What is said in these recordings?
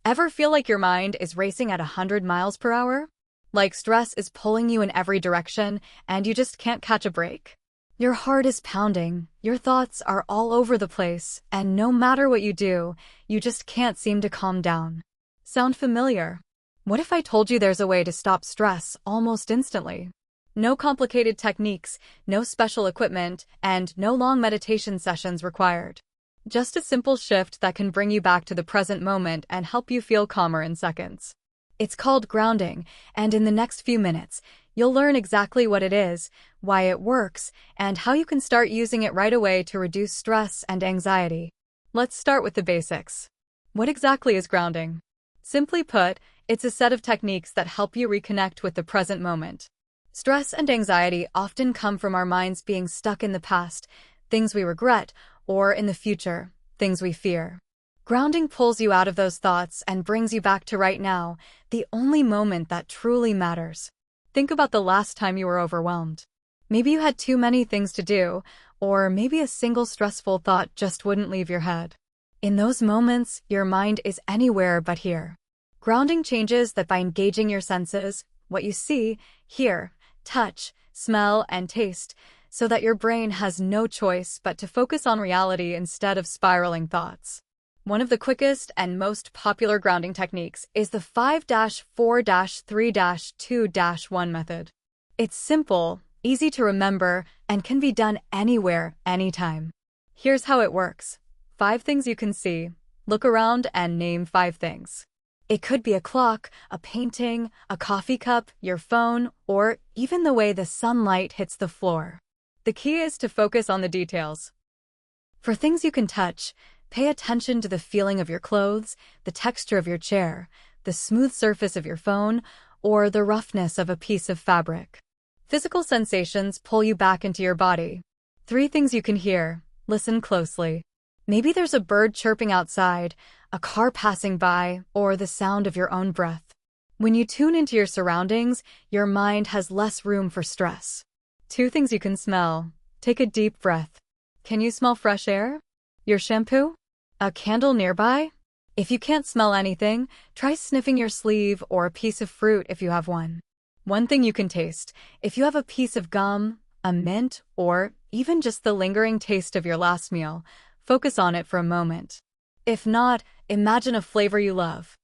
Ever feel like your mind is racing at 100 miles per hour? Like stress is pulling you in every direction and you just can't catch a break? Your heart is pounding, your thoughts are all over the place, and no matter what you do, you just can't seem to calm down. Sound familiar? What if I told you there's a way to stop stress almost instantly? No complicated techniques, no special equipment, and no long meditation sessions required. Just a simple shift that can bring you back to the present moment and help you feel calmer in seconds. It's called grounding, and in the next few minutes, you'll learn exactly what it is, why it works, and how you can start using it right away to reduce stress and anxiety. Let's start with the basics. What exactly is grounding? Simply put, it's a set of techniques that help you reconnect with the present moment. Stress and anxiety often come from our minds being stuck in the past, things we regret, or in the future, things we fear. Grounding pulls you out of those thoughts and brings you back to right now, the only moment that truly matters. Think about the last time you were overwhelmed. Maybe you had too many things to do, or maybe a single stressful thought just wouldn't leave your head. In those moments, your mind is anywhere but here. Grounding changes that by engaging your senses, what you see, hear, touch, smell, and taste, so that your brain has no choice but to focus on reality instead of spiraling thoughts. One of the quickest and most popular grounding techniques is the 5-4-3-2-1 method. It's simple, easy to remember, and can be done anywhere, anytime. Here's how it works. 5 things you can see. Look around and name 5 things. It could be a clock, a painting, a coffee cup, your phone, or even the way the sunlight hits the floor. The key is to focus on the details. For things you can touch, pay attention to the feeling of your clothes, the texture of your chair, the smooth surface of your phone, or the roughness of a piece of fabric. Physical sensations pull you back into your body. 3 things you can hear. Listen closely. Maybe there's a bird chirping outside, a car passing by, or the sound of your own breath. When you tune into your surroundings, your mind has less room for stress. 2 things you can smell. Take a deep breath. Can you smell fresh air? Your shampoo? A candle nearby? If you can't smell anything, try sniffing your sleeve or a piece of fruit if you have one. 1 thing you can taste. If you have a piece of gum, a mint, or even just the lingering taste of your last meal, focus on it for a moment. If not, imagine a flavor you love.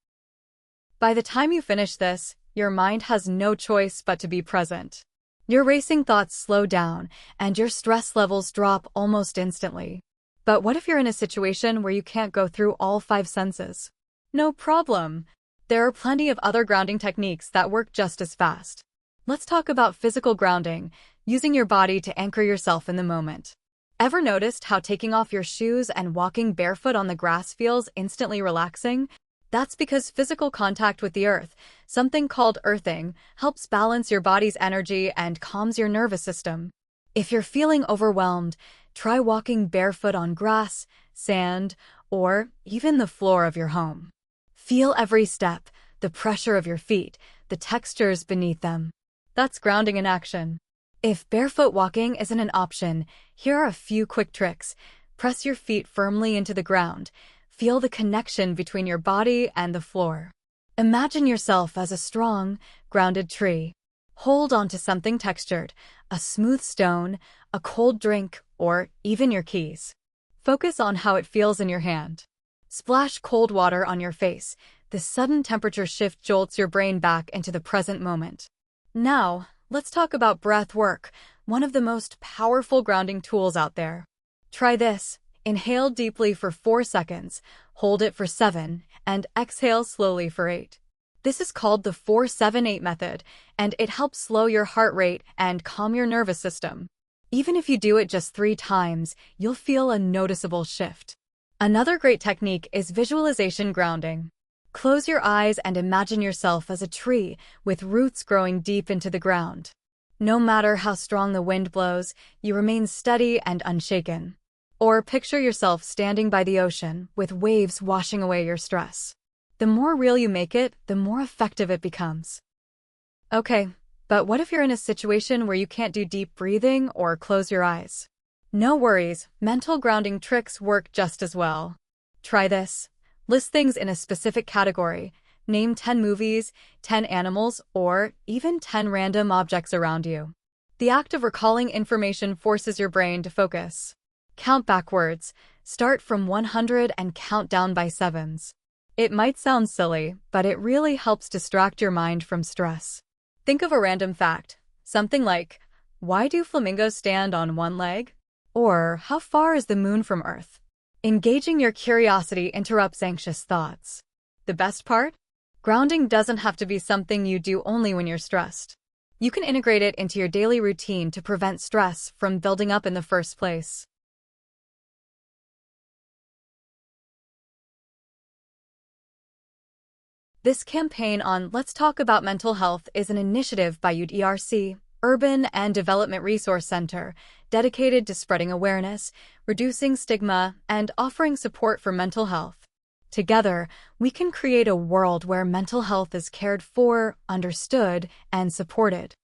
By the time you finish this, your mind has no choice but to be present. Your racing thoughts slow down, and your stress levels drop almost instantly. But what if you're in a situation where you can't go through all 5 senses? No problem. There are plenty of other grounding techniques that work just as fast. Let's talk about physical grounding, using your body to anchor yourself in the moment. Ever noticed how taking off your shoes and walking barefoot on the grass feels instantly relaxing? That's because physical contact with the earth, something called earthing, helps balance your body's energy and calms your nervous system. If you're feeling overwhelmed, try walking barefoot on grass, sand, or even the floor of your home. Feel every step, the pressure of your feet, the textures beneath them. That's grounding in action. If barefoot walking isn't an option, here are a few quick tricks. Press your feet firmly into the ground. Feel the connection between your body and the floor. Imagine yourself as a strong, grounded tree. Hold on to something textured, a smooth stone, a cold drink, or even your keys. Focus on how it feels in your hand. Splash cold water on your face. The sudden temperature shift jolts your brain back into the present moment. Now, let's talk about breath work, one of the most powerful grounding tools out there. Try this. Inhale deeply for 4 seconds, hold it for 7, and exhale slowly for 8. This is called the 4-7-8 method, and it helps slow your heart rate and calm your nervous system. Even if you do it just 3 times, you'll feel a noticeable shift. Another great technique is visualization grounding. Close your eyes and imagine yourself as a tree with roots growing deep into the ground. No matter how strong the wind blows, you remain steady and unshaken. Or picture yourself standing by the ocean with waves washing away your stress. The more real you make it, the more effective it becomes. Okay, but what if you're in a situation where you can't do deep breathing or close your eyes? No worries, mental grounding tricks work just as well. Try this. List things in a specific category. Name 10 movies, 10 animals, or even 10 random objects around you. The act of recalling information forces your brain to focus. Count backwards. Start from 100 and count down by sevens. It might sound silly, but it really helps distract your mind from stress. Think of a random fact. Something like, why do flamingos stand on one leg? Or, how far is the moon from Earth? Engaging your curiosity interrupts anxious thoughts. The best part? Grounding doesn't have to be something you do only when you're stressed. You can integrate it into your daily routine to prevent stress from building up in the first place. This campaign on Let's Talk About Mental Health is an initiative by UDRC, Urban and Development Resource Center, dedicated to spreading awareness, reducing stigma, and offering support for mental health. Together, we can create a world where mental health is cared for, understood, and supported.